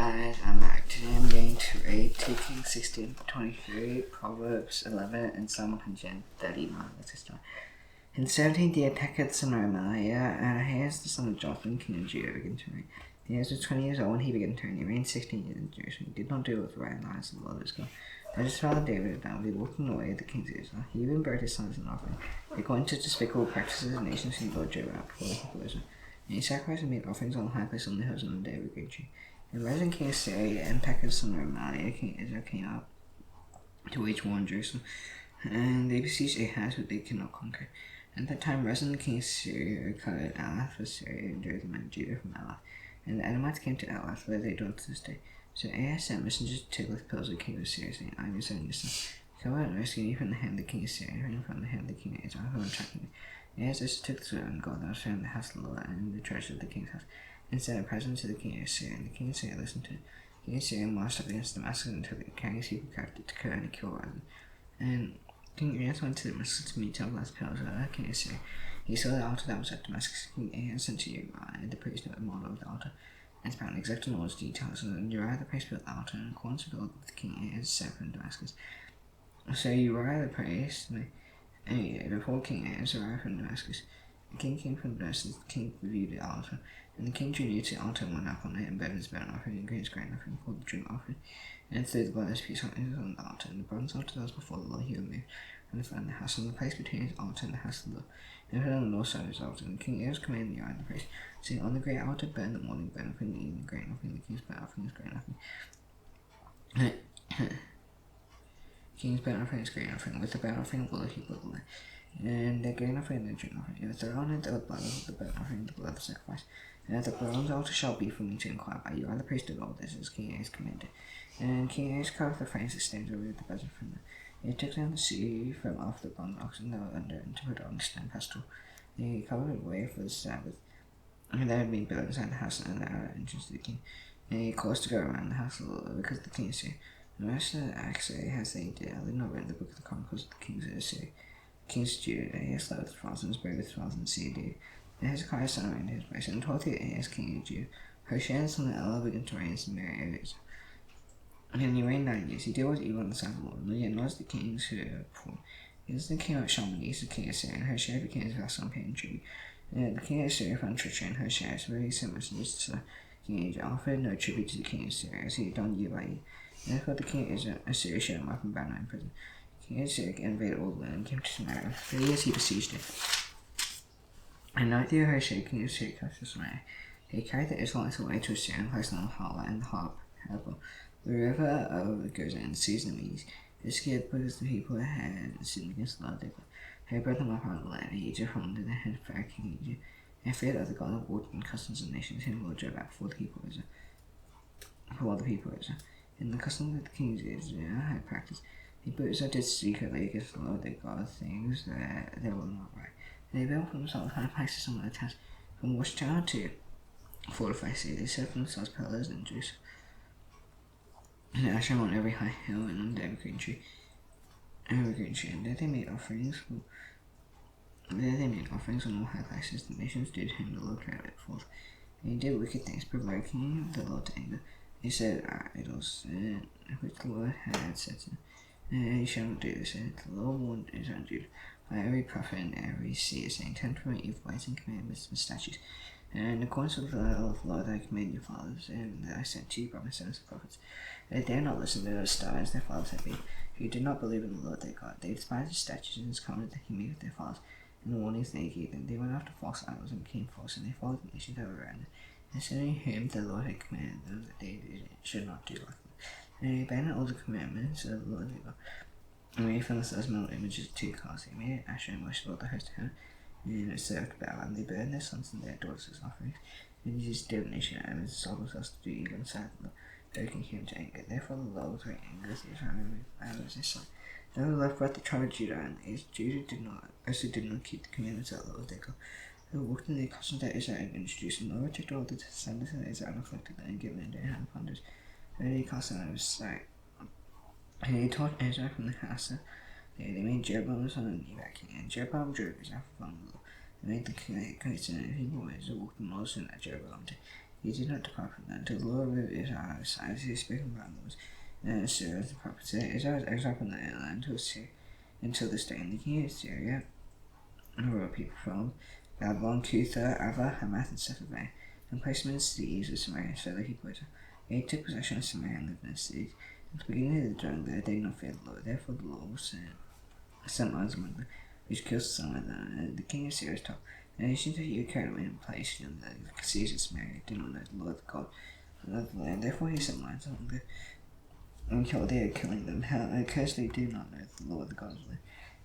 guys, I'm back. Today I'm going to read 2 Kings 16-23, Proverbs 11, and Psalm 139. Let's just start. In 17th year, Pekah son of Remaliah, Ahaz the son of Jotham, king of Judah, began to reign. He was 20 years old when he began to reign. He reigned 16 years in Jerusalem. He did not do with the right lies of the Lord his God. As his father David had done, he walked in the way of the kings of Israel. He even buried his sons in offering, according to despicable practices of nations who Lord Jehovah before the people of Israel. And he sacrificed and made offerings on the high place on the hills on the day of the great tree. And rising king of Syria and Pekah son of Remaliah, king of Israel, came up to wage war on Jerusalem. And they besieged Ahaz, but they could not conquer. At that time, Rezin the king of Syria recovered Elath for Syria and drove the men of Judah from Elath. And the Edomites came to Elath, where they dwelt to this day. So Ahaz sent messengers to Tiglath-Pileser, king of Syria, saying, I am your son, your son. Come out and rescue me from the hand of the king of Syria, and from the hand of the king of Israel, who attacked me. Ahaz also took the sword and God that was found in the house of the Lord and the treasure of the king's house, and sent a present to the king of Syria. And the king of Syria listened to it. The king of Syria marched up against Damascus until the king of Syria captured to kill and kill Rezin. And King Ahaz went to Damascus to meet Tiglath-Pileser, king of Syria. He saw the altar that was at Damascus. King Ahaz sent to Uriah the priest to model of the altar, and found exact all its details. And Uriah the priest built the altar in accordance with all that King Ahaz said from Damascus. So Uriah the priest, before King Ahaz arrived from Damascus, the king came from Damascus. The king reviewed the altar, and the king drew near to the altar and went up on it and burned his burnt offering and his grain offering, called the drink offering, and threw the blood of his peace offerings on the altar. And the bronze altar that was before the Lord he removed, and found the house, and the place between his altar and the house of the Lord, and put on the north side of his altar. And King Ahaz commanded Uriah the priest, saying, on the great altar burn the morning burnt offering, the evening grain offering, the king's burnt offering, his grain offering. King's burnt offering is grain offering, with the burnt offering will he put the land, and the grain offering and the drink offering. If throw on it the blood of the burnt offering, the blood of the sacrifice. And at the bronze altar shall be for me to inquire by Uriah the priest did all this as King Ahaz commanded. And King Ahaz carved the frames that stands over the bezel from them. He took down the sea from off the bronze oxen that were under, and to put on the stand pestle. And he covered it away for the Sabbath. And there had been built inside the house and the outer entrance to the king. And he caused to go around the house of the Lord, because the king of Syria. The rest of the acts Ahaz they did, I did not read the book of the Chronicles of the kings of Syria. Kings of Judah, Ahaz slept with fathers and was buried with fathers in Syria. And Hezekiah son reigned in his place. And 12th year Ahaz king of Judah, Hoshea son of Elah began to reign in Samaria of Israel. And he reigned 9 years. He did what was evil in the sight of the Lord, yet not as the kings who were poor. He was the king of Shalmaneser, the king of Syria, and Hoshea became his vassal and paid him tribute. And the king of Syria found treachery in Hoshea, so he sent messengers to the king of Israel, offered no tribute to the king of Syria, as he had done year by year. And therefore the king of Syria shut him up and bound him in prison. The king of Syria invaded all the land and came to Samaria. 3 years he besieged it. And 9th year Hoshea, king of Syria, captured Samaria. He carried the Israelites away to Assyria and placed them on Hala and the Harbor, the river of goes in the seas and the Medes. They scared because the people had sinned against the Lord their God. He brought them up out of the land of Egypt from under the head of Pharaoh king of Egypt, and feared of the God of war and customs of nations, whom the Lord drove out before the people of Israel. In the customs that the kings of Israel had practiced, the people of Israel did secretly against the Lord their God things that they were not right. And they built for themselves high places on the towns, from watchtower to fortified city. They set for themselves pillars in Jerusalem, and Asher on every high hill and on every green tree. And there they made offerings. On all high places. The nations did whom the Lord carried forth. And he did wicked things, provoking the Lord to anger. He said, idols, which the Lord had said to him, and he shall not do this. And the Lord warned Israel and Judah by every prophet and every seer, saying, turn from your evil ways and commandments and statutes, and according to the law of the Lord I command your fathers, and that I sent to you by my sons and prophets. They dare not listen to those stars their fathers had been, who did not believe in the Lord their God. They despised his statutes and his covenant that he made with their fathers, and the warnings they gave them. They went after false idols and became false, and they followed the nations that were around them, concerning whom the Lord had commanded them that they should not do like them. And they abandoned all the commandments of the Lord their God, and made for themselves metal images of 2 cars. They made Asher and worshipped all the host of heaven, and it served Baal, and they burned their sons and their daughters as offerings, and used divination and sold themselves to do evil inside the Lord, provoking him to anger. Therefore the Lord was very angry with Israel and removed Baal as his son. Then the Lord brought the tribe of Judah, and Judah did not keep the commandments of the Lord their God. They walked in the customs that Israel had introduced, and the Lord took all the descendants of Israel and afflicted them, and given them their hand plunders. Then he cast them out of his sight. And he taught Israel from the house of they made Jeroboam the son of Nebat king, and Jeroboam drove Israel from the Lord. They made the coats and the people of Israel walked in Moses and that Jeroboam did. He did not depart from them until the Lord moved Israel aside as he had spoken by Moses. And Assyria the prophet said, Israel was exiled from the land until this day. And the king of Assyria and the royal people from Babylon, Cutha, Ava, Hamath, and Sepharvaim, and placed them in the cities of Samaria, so that he put it. They took possession of Samaria and lived in the cities. At the beginning of the dwelling there, they did not fear the Lord. Therefore the Lord sent lions among them, which killed some of them. And the king of Syria was told, the nations that you carried away and placed in the cities of Samaria did not know the Lord God of the land. Therefore he sent lions among them, and killed they, killing them. How cursed they do not know the Lord the God of the land.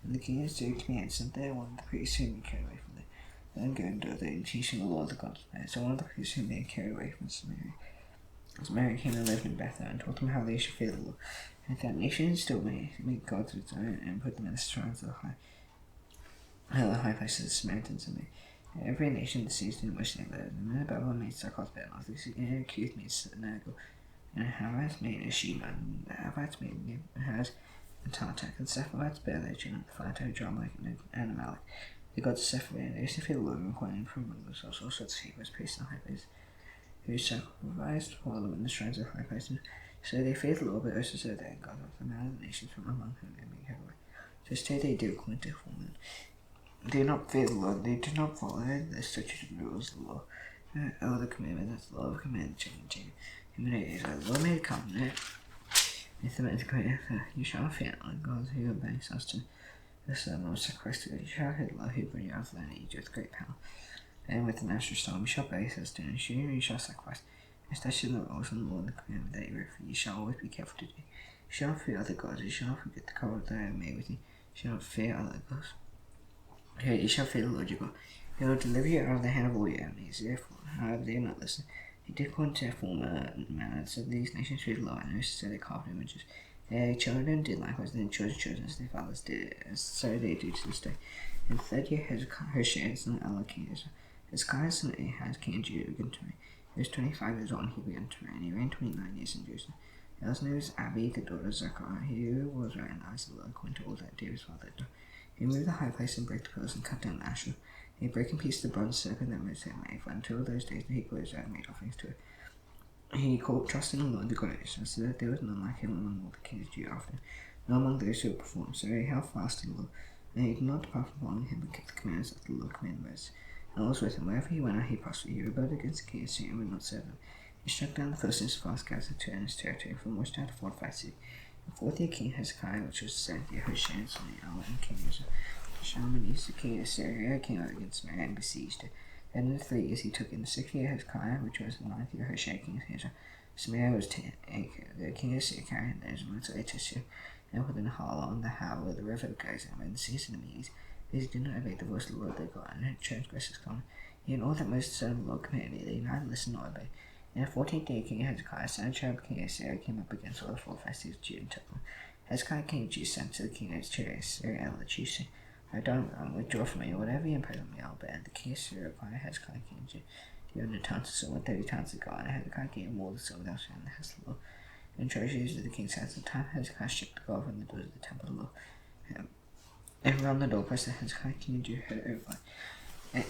And the king of Syria commanded, sent there one of the priests whom he carried away from them. Then go and do the teaching the Lord the God of the land. So one of the priests whom they had carried away from Samaria came and lived in Bethel, and taught them how they should fear the Lord. And that nation still made gods of its own, and put them in the shrines of the high places of the Samaritans and every nation deceived in which they lived. And then Babylon made sackcloth bedclothes, and Cuth made Nergal, and Hamath made a Sheba, and the Havites made Nahaz and Tartak, and Sepharvites bare their children, the Pharaoh, Jarmalek, and Amalek. The gods of Sepharvaim, they used to fear the Lord, and according from themselves all sorts of heroes, priests, and high places, who sacrificed for them in the shrines of high places. So they feared the Lord, but also said that God of them out of the nations from among whom they made headway. So today they do according to form. They do not fear the Lord, they do not follow the statutes and rules of the law, or the commandment that the Lord commanded Jacob. The Lord made a covenant with them and declared, you shall fear the God who obeys us to the servant of sacrifice to God. You shall fear the Lord who brought you out of the land of Egypt with great power. And with the master storm you shall obey his doing, you shall sacrifice. Especially the rules and the law and the commandment that you refer, you shall always be careful to do. You shall not fear other gods, you shall not forget the covenant that I have made with you. You shall not fear other gods. Okay, you shall fear the Lord your God. He will deliver you out of the hand of all your enemies. Therefore, however, they did not listen. He did according to their former manner, so these nations feared the Lord, and those who they carved images. Their children did likewise, and their children's children as their fathers did, so they do to this day. In the 3rd year, Hoshea, son of Elah, king of Israel, Hezekiah, son of Ahaz, king of Judah, began to reign. He was 25 years old, and he began to reign. He reigned 29 years in Jerusalem. His name was Abi, the daughter of Zechariah. He was right in the eyes of the Lord, according to all that David's father had done. He moved the high place and broke the pillars and cut down the Asherah. He broke in pieces the bronze serpent that Moses had made, for until those days the people of Israel made offerings to it. He called trust in the Lord, the God of Israel, so that there was none like him among all the kings of Judah after him, nor among those who had performed. So he held fast in the Lord, and he did not depart from following him, but kept the commandments that the Lord commanded Moses. And was with him. Wherever he went out, he prospered. He rebelled against the king of Syria and would not serve him. He struck down the Philistines fast gathered to his territory, from which they had to fortify the city. The 4th year King Hezekiah, which was the 7th year, Hoshea, son of Elah, and King Israel, Shalmaneser, the king of Syria, came out against Samaria and besieged it. Then in the 3 years he took in the 6th year Hezekiah, which was the 9th year, Hoshea, king of Israel. Samaria was the king of Syria carried the Israelites away to Syria, and put in Hala on the Havel, the river that goes down by the seas and the Medes. These did not obey the voice of the Lord their God, and had transgressed his command. Yet all that Moses said of the Lord commanded, they neither listened nor obeyed. In the 14th day, King Hezekiah, Sennacherib, king of Syria, came up against all the fortified cities of Judah and took them. Hezekiah, king of Judah, sent to the king of Syria, and the chief, saying, I don't withdraw from you, whatever you impose on me, I'll bear. And the king of Syria replied, Hezekiah, king of Judah, do you own 100 tons of silver, 30 tons of gold? And Hezekiah gave him all the silver thou shalt, and the house of the Lord, and treasures of the king's house. At the time Hezekiah stripped the gold from the doors of the temple of the Lord. And around the doorpost that Hezekiah, king of Judah, had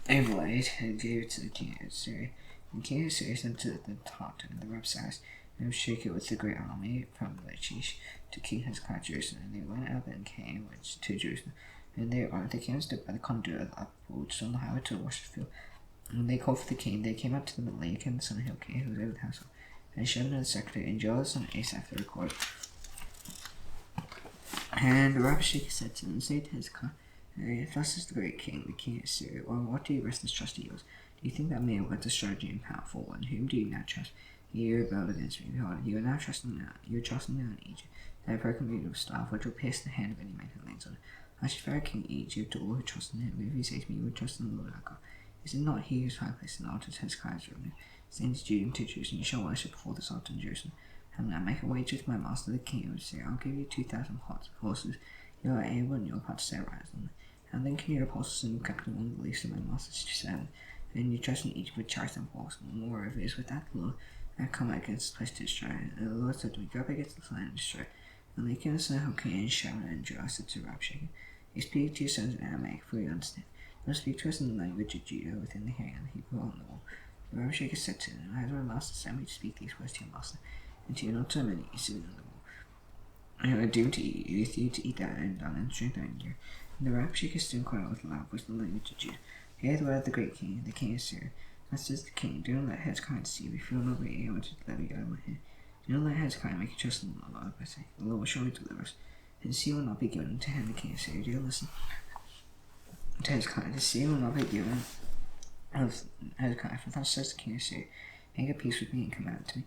overlaid, and gave it to the king of Syria. And the king of Syria sent to the Tartan and the Rabsais, and shake it with the great army from Lachish to King Hezekiah Jerusalem. And they went up and came to Jerusalem. And they came and stood by the conduit of the upper pool, which was on the highway to the washing field. And when they called for the king, they came up to them, and Eliakim, the son of Hilkiah, who was over the household, and Shebna the secretary, and Joel, the son of Asaph, the recorder. And Rabshakeh said to them, say to Hezekiah, thus is the great king, the king of Syria, well, what do you rest this trust of yours? Do you think that man was a strategy and powerful? And whom do you now trust? You rebelled against me. Behold, you are now trusting now. You are trusting now in Egypt. They have broken me with a staff, which will pierce the hand of any man who leans on it. I should Pharaoh king of Egypt, to all who trust in him. But if you say to me, you would trust in the Lord our God, is it not he whose high place and altars Hezekiah's revenue? Saying to Judah and to Jerusalem, you shall worship before this altar in Jerusalem. And now make a wager with my master the king of Syria. I'll give you 2,000 horses. You are able and your part to set rise on them. And then can your apostles and kept among the least of my master's servant. And you trust in Egypt with chariots and horses. Moreover, it is with that the Lord that come against this place to destroy it. And the Lord said to me, go up against the land and destroy it. And they came to son of Hilkiah and Shebna and Joel said to Rabshakeh, you speak to your sons in Aramaic, for you understand. Don't speak to us in the language of Judah within the hearing of the people on the wall. The Rabshakeh said to them, I have my master sent me to speak these words to your master, and to you not so many soon on the wall. I have a doom to eat you, to eat that and down and strength anger. And the Rabshakeh stood quite out with a loud voice in the language of Judah. Hear the word of the great king, the king of Syria. Thus says the king, do not let Hezekiah deceive you, if you will not be able to deliver you out of my hand. Do not let Hezekiah make a trust in the Lord, but say, the Lord will surely deliver us. And the sea will not be given into him, the king of Syria. Do you listen to Hezekiah? The sea will not be given of Hezekiah, for thus says the king of Syria, make a peace with me and come out to me.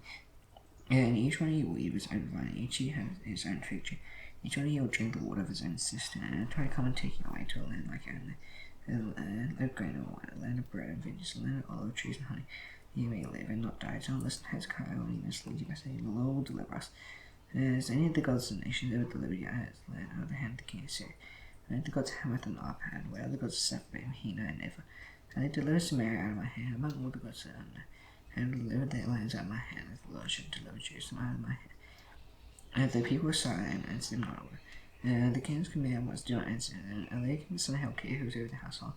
And each one of you will eat his own vine, each of you has his own fig tree. Each one of you will drink the water of his own cistern, and try to come and take you away to a land like your own, a land of grain and wine, a land of bread and vineyards, a land of olive trees and honey. You may live and not die. Don't listen to Hezekiah when he misleads you by saying, the Lord will deliver us. As any of the gods of the nations, they will deliver you out of his land, out of the hand of the king of Syria. And the gods of Hamath and Arpad, where the gods of Sepharvaim, Hena and Eva. And they delivered Samaria out of my hand, among all the gods of Amna, and delivered their lands out of my hand, as the Lord should deliver Jerusalem out of my hand. And the people were silent and answered not a word. And the king's command was, do not answer. And Eliakim the son of Hilkiah, who was over the household,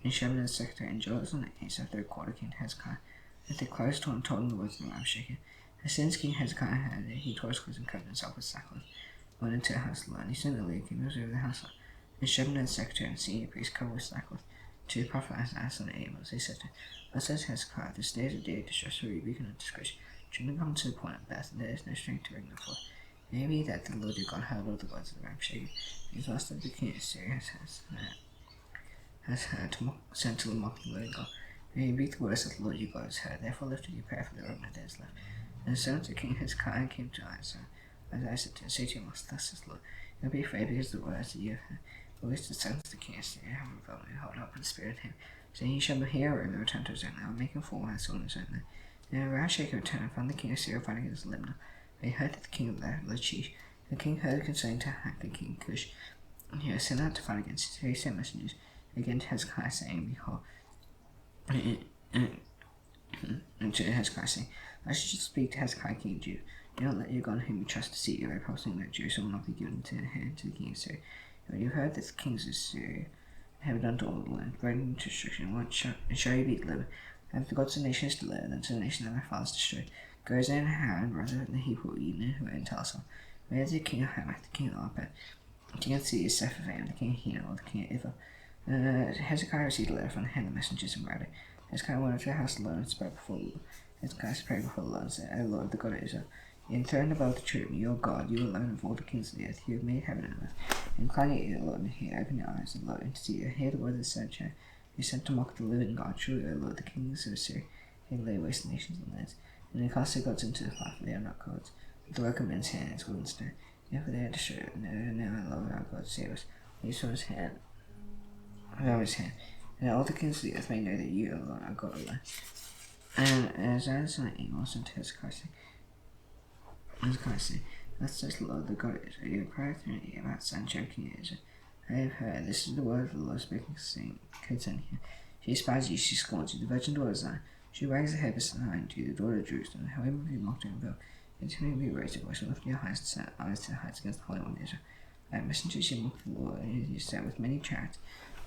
and Shebna the secretary, and Joel the son of Asa, third quarter, came to Hezekiah. And they closed to him, told him the words of the Rabshakeh. As soon as King Hezekiah heard it, he tore his clothes and covered himself with sackcloth, went into the house of the Lord, and he sent Eliakim, who was over the household, and Shebna the secretary and senior priest, covered with sackcloth, to the prophet Isaiah son of Amos. They said to him, thus says Hezekiah, this day is a day of distress, for rebuke and disgrace. Children come to the point of death, and there is no strength to bring them forth. Maybe that the Lord your God heard all the words of the Rabshakeh, because last of the king of Syria has heard sent to mock the Lord God. May you read the words that the Lord your God has heard. Therefore lift up your prayer for the remnant that is left. And the servants of King Hezekiah came to Isaiah. Isaiah said to him, say to your master, thus says the Lord, don't be afraid because of the words that you have heard. For which the sons of the king of Syria have rebelled and hold up in the spirit of him, saying, he shall be here and return to his own land, make him fall as on his own land. And Rabshakeh returned and found the king of Syria fighting against Libnah. They heard that the king of Lachish. The king heard concerning Tahak, the king of Cush, and he was sent out to fight against it. So he sent messengers again to Hezekiah, saying, behold, and to Hezekiah, saying, I should speak to Hezekiah, king of Judah. Do not let your God whom you trust deceive you by promising that Jerusalem will not be given into the hand to the king of Syria. And when you heard that the kings of Syria have done to all the land, bringing to destruction, and shall you be delivered? Have the gods of the nations delivered unto the nation that my fathers destroyed? Go and Haran, brother of the Hebrew Eden, who were in Telsar. Where is the king of Hamath, the king of Arpad, the king of Sepharvaim, the king of Hena, or the king of Eva? Hezekiah received a letter from the hand of the messengers and wrote it. Hezekiah went up to the house of the Lord and spoke before the Lord. Hezekiah prayed before the Lord and said, O Lord, the God of Israel, you enthroned above the cherubim, your God, you alone of all the kings of the earth, you have made heaven and earth. Incline your ear, Lord, and hear, open your eyes, and Lord, and see, hear the word of the Sadducee. You sent to mock the living God, truly, O Lord, the kings of Assyria, they lay waste the nations and lands, and they cast their gods into the fire, for they are not gods, but the work of men's hands, wood and stone. Therefore they are destroyed, and now, Lord, our God, save us. Please from his hand, and all the kings of the earth may know that you, O Lord, are God alone. And as I was an email sent to Hezekiah, thus says the Lord, the God of Israel, you have cried through me about Sancho, king of Israel. I have heard, this is the word of the Lord speaking concerning him. She despises you, she scorns you, the virgin daughter of Zion. She wags her head behind you, the daughter of Jerusalem. However you mocked her and built, continue to be raised your voice, and lift your eyes to the heights against the Holy One of Israel. I have messengers you mocked the Lord, and you sat with many chariots.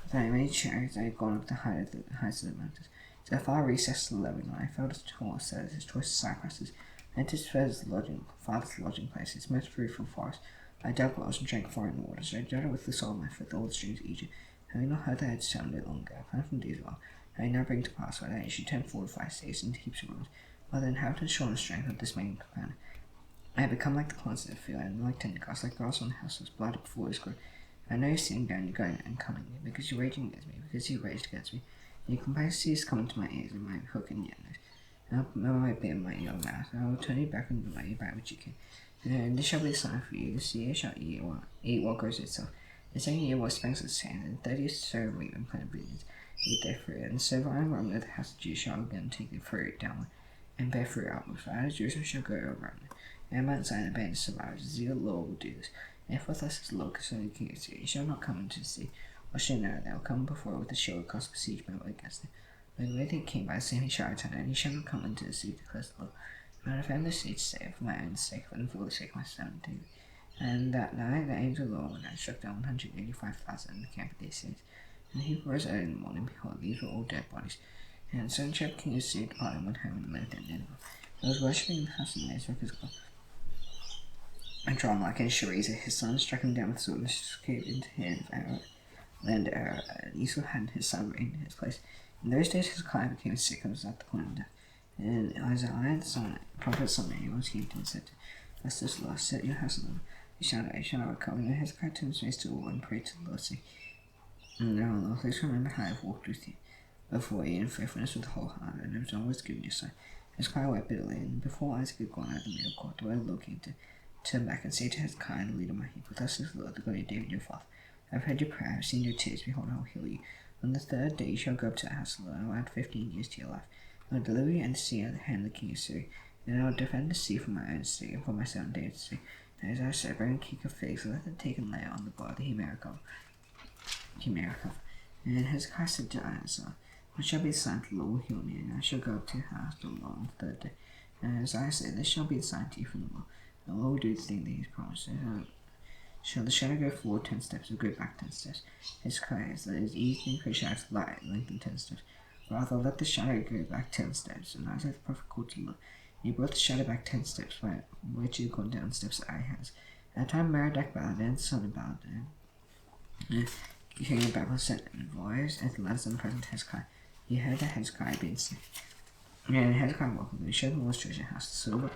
With many chariots I have gone up the heights of the mountains. To the far recess of the Lebanon, I felt his horse, that is his choice cypresses, and his father's lodging place, its most fruitful forest. I dug wells and drank foreign waters. I dug with the sole of my foot all the streams of Egypt. Having not heard that I had sounded long ago, I found from these well, I now bring to pass why I should turn 4 to 5 states into heaps of ruins, while the inhabitants show the strength of dismaying companion. I have become like the plants of the field, and like tender grass, like grass on the houses, blighted before his growth. I know you're sitting down, you're going and coming, because you're raging against me, because you raged against me. And your complacency is coming to my ears, and my hook in your nose. And I'll put my bit in my young mouth, and I will turn you back and the way back which you came. And this shall be a sign for you. This year shall eat what grows itself. The second year what springs its sand, and the 30th sow of wheat and plant breeders eat their fruit. And the silver and remnant of the house of Judah shall again take their fruit downward, and bear fruit upward. For out of Jerusalem shall go a remnant, and Mount Zion and abandon survivors. The Lord will do this. Therefore thus says the Lord concerning the king of Syria, he shall not come into the sea, or shall know they will come before it with a shield across the siege battle against it. But the way they came by the same he shall return, and he shall not come into the sea, declares the Lord. But I have found this sea to save for my own sake, and for the sake of my son David. And that night the angel of the Lord went out and struck down 185,000 in the camp of these cities. And the Hebrews early in the morning, behold, these were all dead bodies. And Sennacherib, king of Syria, departed one heaven and lived in Nineveh. He was worshipping in the house of Nazareth, his God. And drawn like in Shareza, his son struck him down with sword and escaped into the hand of Arab. Land Arab, and Esau had his son reign in his place. In those days his client became sick and was at the point of death. And Isaiah, the son, prophet son Amos, came to him and said, Thus this Lord, set your house alone. You shall not recover. And Hezekiah turned his face to the Lord and prayed to the Lord, saying, Now, Lord, please remember how I have walked with you before you in faithfulness with the whole heart, and I was always given your sight. Hezekiah wept bitterly, and before Isaac had gone out of the middle court, the word of the Lord came to turn back and say to Hezekiah, the leader of my people, Thus says the Lord, the God of David your father, I have heard your prayer, I have seen your tears, behold, I will heal you. On the third day you shall go up to the house of the Lord, and I will add 15 years to your life. I will deliver you and the sea out of the hand of the king of Syria, and I will defend the sea for my own sake, and for my son David's sake. And as I said, bring a cake of figs, and let them take and lay it on the bar that he may recover. And Hezekiah said to Isaiah, What shall be the sign to the Lord will heal me, and I shall go up to the house of the Lord on the third day. And Isaiah said, This shall be the sign to you from the Lord. The Lord will do the thing that he has promised. Shall the shadow go forward 10 steps, or go back 10 steps? Hezekiah said, It is easy for a shadow to lie, lengthen 10 steps. Rather, let the shadow go back 10 steps. And Isaiah the prophet called to the Lord. And he brought the shadow back 10 steps, by which he had gone down steps that Ahaz. At that time Merodach-Baladan, son of Baladan, king of Babylon, sent envoys and letters in the present Hezekiah. He heard that Hezekiah had been sick. And Hezekiah welcomed him. He showed the Lord's treasure house, the silver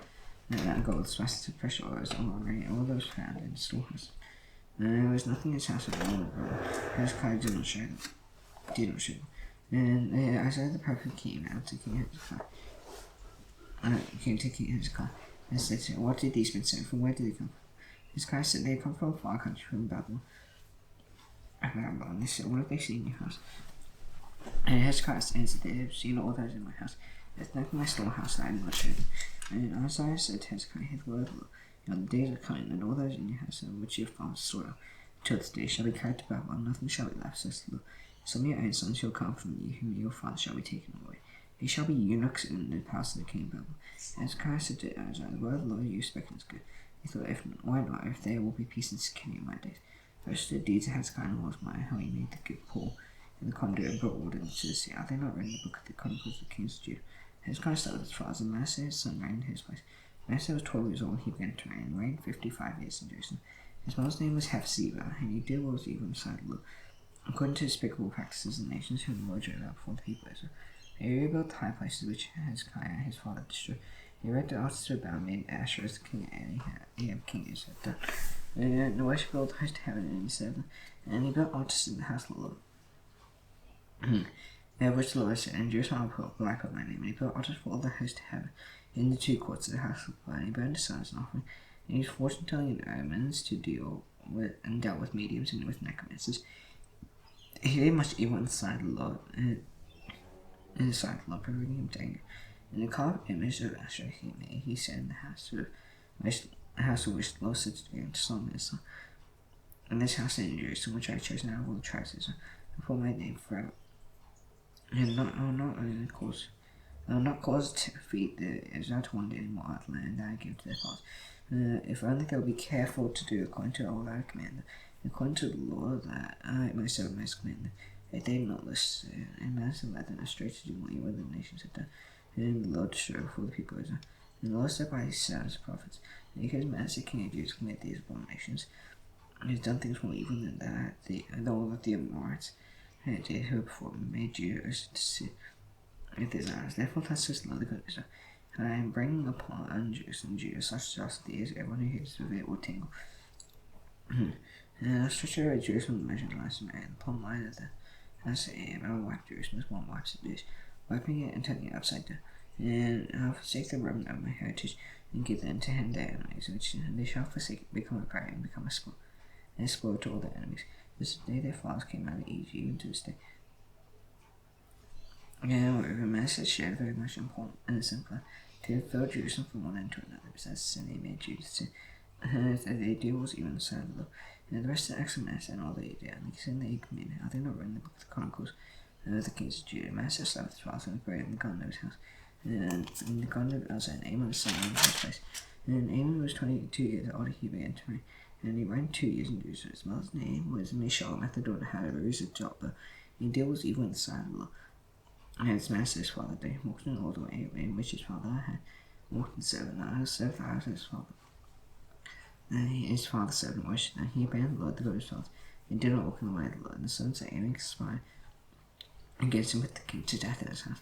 and gold, spices of precious oils, and all those found in the storehouse. And there was nothing in his house of all that Hezekiah did not show them. And Isaiah the prophet came out to King Hezekiah, and said to him, What did these men say? From where did they come from? Hezekiah said, They come from a far country, from Babylon. They said, What have they seen in your house? And Hezekiah answered, They have seen all that is in my house. There's nothing in my storehouse that I did not show them. And Isaiah said to Hezekiah, His word, the days are coming, and all those in your house which your fathers soil till this day shall be carried to Babylon, nothing shall be left, says the Lord. Some of your own sons shall come from you, whom your father shall be taken away. They shall be eunuchs in the palace of the king of Babylon. Hezekiah said to Isaiah, The word of the Lord you spoken is good. He thought, Why not, if there will be peace and security in my days? First the deeds of Hezekiah and Mordecai, how he made the good poor in the conduit and brought order into the sea. Are they not written in the book of the Chronicles of the kings of Judah? Hezekiah started with his fathers, and Manasseh his son reigned in his place. Manasseh was 12 years old when he began to reign, and reigned 55 years in Jerusalem. His mother's name was Hephzibah, and he did what was evil in the sight of the Lord, according to despicable practices in the nations whom the Lord drove out before the people of Israel. He rebuilt the high places which Hezekiah his father destroyed. He erected altars to Baal, made Asherah as the king Ahab king Israel had done. And the worship built the host of heaven, and he said, and he built altars in the house of the Lord. Which the Lord said, And Jerusalem will I put my name. And he built altars for all the host of heaven in the 2 courts of the house of God. And he burned his sons and offering. And he used fortune telling and omens to deal with and dealt with mediums and with necromancers. He did much evil in the sight of the Lord, provoking him to anger. And the carved image of Asherah he made, he set in the house of which the Lord said to him to Solomon his son. And this house in Jerusalem, which I have chosen out of all the tribes of Israel, and for my name forever. And I will not cause to feed the Israel to wander any more out of the land that I give to their fathers. If only they will be careful to do according to all that I command them, according to the law that I myself must command them. If they did not listen, and Manasseh led them astray to do what evil the nations had done, and the Lord destroyed before the people of Israel. And the Lord said by his sons prophets, and because Manasseh king of Judah committed these abominations, he has done things more evil than that, all that the Amorites did who before made Judah to sin with his eyes. Therefore thus says the Lord God of Israel, and I am bringing upon Jerusalem Judah such atrocity as everyone who hears of it will tingle. And I stretch over Jerusalem the measure of last man, upon the line of the house of Ahab, I will wipe Jerusalem as one wipes a dish, wiping it and turning it upside down. And I will forsake the remnant of my heritage, and give them to him their enemies, which they shall forsake it, become a prey, and become a spoil, and a spoil to all their enemies. This day their fathers came out of Egypt, even to this day. And moreover, Manasseh shared very much important and the same plan to fill Jerusalem from one end to another, besides the sin they made Judah sin. That they do was even the son of the Lord. And the rest of the acts of Manasseh and all they did, and the sin they committed, are they not written in the book of the Chronicles of the kings of Judah? Manasseh slept with his fathers and was buried in the garden of his house. And in the garden of Uzzah, and Amon was son in his place. And Amon was 22 years old, he began to reign. And he reigned 2 years in Jerusalem. His mother's name was Meshullam, the daughter of Haruz of Jotbah. And he did was evil in the sight of the Lord. his master's father they walked in all the way in which his father had walked in 7 hours, served the house of his father. And his father served and worshipped, and he obeyed the Lord, the God of his fathers. He did not walk in the way of the Lord, and the sons of Aaron conspired against him with the king to death in his house.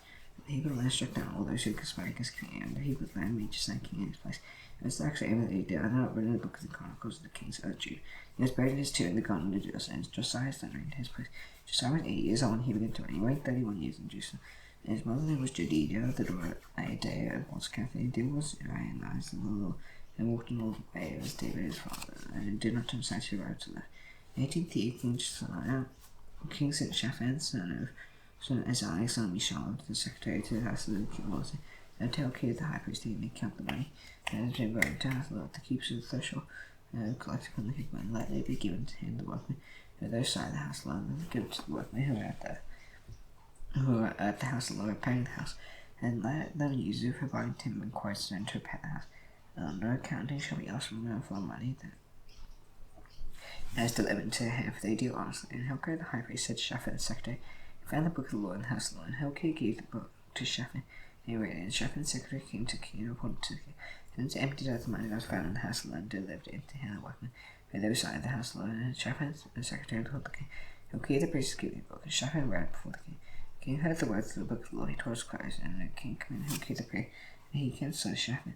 The Hebrew land struck down all those who conspired against King Aaron. The Hebrew land made Josiah king in his place. It was actually even that he did. I know not written in the book of the Chronicles of the kings of Judah. He was buried in his tomb in the garden of Josiah, and Josiah's son reigned in his place. Josiah was 8 years old when he began to reign. He reigned 31 years in Jerusalem. And his mother's name was Jedidiah, the daughter of Adaiah of Bozkath. David was Uriah and eyes of the Lord, and walked in all the way as David his father, and did not turn aside to the right or to the left. In 18th King Josiah, King sent Shaphan, son of Isaiah, son of Mishal, the secretary to the house of the king, and tell Kid the high priest he may count the money, and has been brought to the house of the Lord, the keepers of the threshold, collected from the hickman, let it be given to him, the workmen, who are their side of the house of the Lord, and give it to the workmen who are at the house of the Lord, repairing the house, and let them use it for providing timber and quartz to repair the house. No accounting shall be asked from them for money that is delivered to him, if they deal honestly. And Hilkiah the high priest said to Shaphan the secretary, he found the book of the Lord in the house of the Lord, and Hilkiah gave the book to Shaphan, and he read it, and Shaphan the secretary came to the king and reported to the king, and emptied out the money that was found in the house of the Lord, and delivered it to him, the workmen, who they were side of the house of the Lord, and Shaphan the secretary told the king, Hilkiah the priest gave the book, and Shaphan read it before the king. The king heard the words of the book of the Lord, he tore his clothes, and the king commanded Hilkiah the priest, and he came to Shaphan,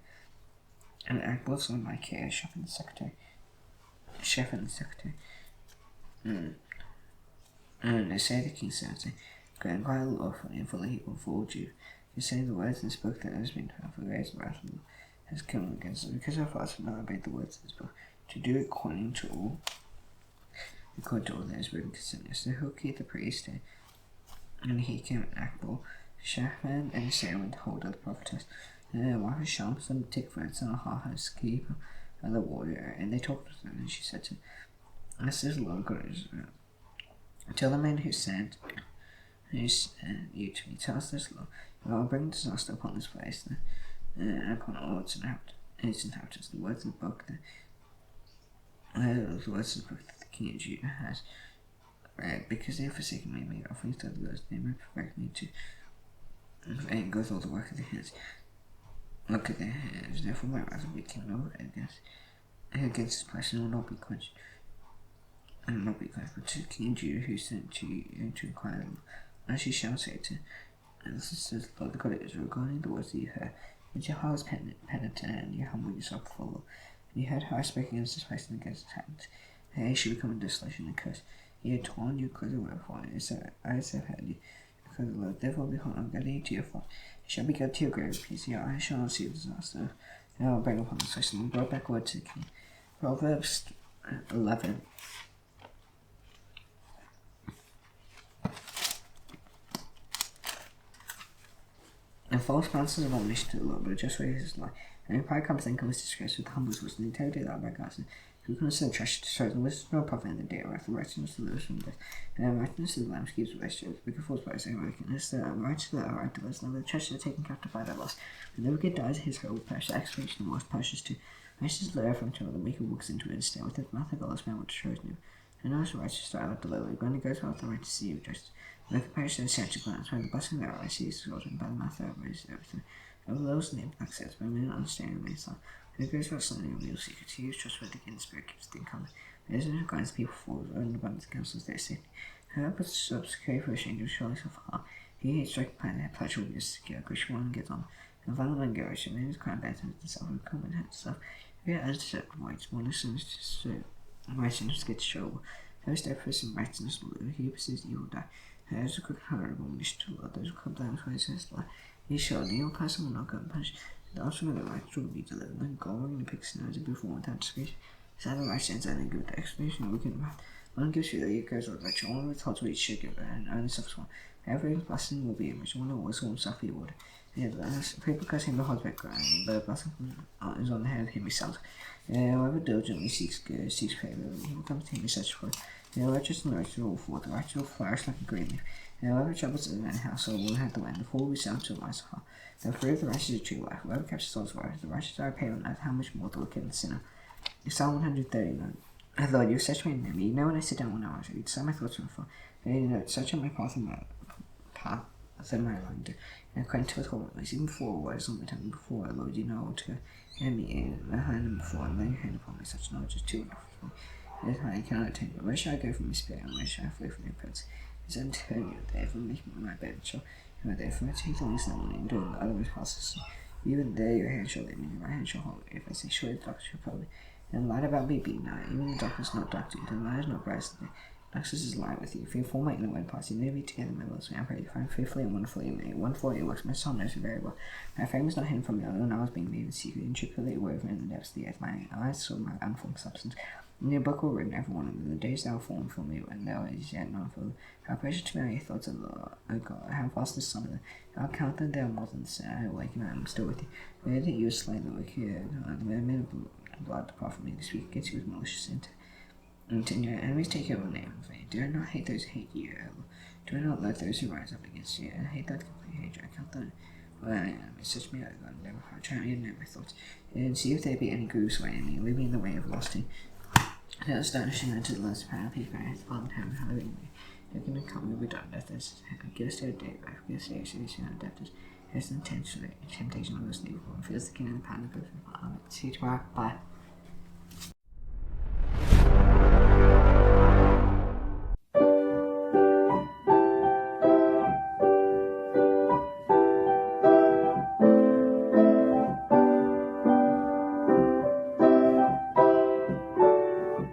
and Akbor son of Micaiah, Shaphan the secretary. And they say the king said, go and inquire the Lord for me, and for the people of all Judah. You say the words in this book that has been found, for the grace of wrath has come against us, because our fathers have not obeyed the words of this book, to do it according to all that is written concerning us. So Hilkiah the priest, and he came at Akbor, Shaphan, and Sarah went to hold of the prophetess, and their wife was Sham, son of Tikva, son of Harhas, keeper of the warrior, and they talked with them, and she said to him, this is the Lord God of Israel. Tell the man who sent you to me, tell us this, Lord, if I will bring disaster upon this place, and upon all its inhabitants, the words of the book that the king of Judah has read, because they have forsaken me and made offerings to the gods, they may perfect me to, and go through all the work of their hands. Look at their hands, therefore my wrath will be kindled over against this place, and will not be quenched. And will not be quenched, but to the king of Judah who sent to you to inquire them, and she shall say to, and this says the Lord the God of Israel, regarding the words that you heard, but your heart was penitent, and you humbled yourself before the Lord, and you heard how I spoke against this place and against its inhabitants, and he should become a desolation and curse. He had torn your clothes away before me, so I have heard you, because the Lord, therefore behold, I am gathering you to your fault. You shall be gathered to your grave, because your eyes shall not see disaster, and I will bring upon this place, and brought back word to the king. Proverbs 11. And false promises of abomination to the Lord, but a just way is his life. And if pride comes, then comes disgrace with the humblest wisdom, the integrity allowed by God. Who can consider treasure to serve the wisdom no profit in the day of wrath, the righteousness of those from death, and the righteousness of the lamb keeps away strength, because false praise and wickedness, the righteous that are right to us, and the treasure taken captive by their loss. When the wicked dies, his heart will perish, the expiation of most perishes too. Righteous layer from trouble, the maker walks into it and stay with his mouth, the godless man will destroy his new. And those righteous start out the lowly, but when it goes out the righteous see of justice. When the comparison is such a glance, when the blessing thereof I see is exalted, by the mouth thereof is everything. Over those named black says, but men understanding remains life. When it goes out suddenly and real secrets, he is trustworthy again, the spirit keeps the incumbent. There is no guidance people forward, or in abundance counsels their safety. Whoever puts up security for a stranger surely shall fall. He hates striking plan, their pleasure will be secure, Christian one gets on. And violent man goes, and man is crime better than himself, and common himself. If he has deceptive whites, one is so righteousness gets trouble. Those that person righteousness will live, he pursues evil die. There is a quick heart of abomination to Lord, those who come down with his life. He shall, the evil person will not go unpunished. The offspring of the righteous will be delivered. Then God and the pigs knows it before without disgrace. Sad the righteous and then give the explanation of wicked wrath. One gives you the year goes with righteous, one withholds what he should give, and only suffers one. Every blessing will be enriched, one always will himself be rewarded. People curse him beholds background, but a blessing is on the head of him he sells. Whoever diligently seeks good, seeks favor, he will come to him and search for it. The righteous and the righteous will fall, the righteous will flourish like a green leaf. And whoever troubles the man household will have the wind, the fool will be sound to a wise heart. The fruit of the righteous is true life. Whoever captures God's word, the righteous are paid on earth, how much more the wicked and the sinner. Psalm 139. Lord, you search my name, you know when I sit down when I rise, you decide my thoughts from afar. And you know, search out my path and my path said my mind, and quite to hold my even before was on the time before, Lord, you know, to enemy and behind him before, and lay your hand upon me, such knowledge is too enough for me. It is I cannot attain, but where shall I go from your spirit, and where shall I flee from your presence? Is Antonio there for making my bed, shall you are there for taking me someone and doing the other responses. Even there your hand shall lead me, your right hand shall hold me. If I say surely the doctor shall probably and light about me be night, even the darkness not dark to you, the light is not bright as the day. Darkness is light with you. If you form in the word parts, you may be together, my Lord, so I pray you find faithfully and wonderfully made. Wonderfully it works, my soul knows it very well. My fame is not hidden from me, although I was being made in secret, intricately woven in the depths of the earth. My eyes saw my unformed substance. In your book were written every one of them, the days thou formed for me, when thou is yet not full. How precious to me are your thoughts, O Lord, O God, how vast is some of them. I'll count them, they are more than the sand. I awaken, I am still with you. Where did you slay the wicked? The men of blood depart from me to speak against you with malicious intent. And your enemies take your name in vain. Do I not hate those who hate you, O Lord? Do I not love those who rise up against you? I hate that complete hatred. I count them. Well, I am. Search me, O God, never try and know my thoughts. And see if there be any grievous way in me. Lead me in the way of lusting. That astonishing unto the last power, peace, praise, upon heaven, hallelujah. You can come, will be done, death is, give us our day, life, give us our solution, and death is, there's intention, temptation of us, evil, and feels the king and the power of the good. Amen. See you tomorrow. Bye.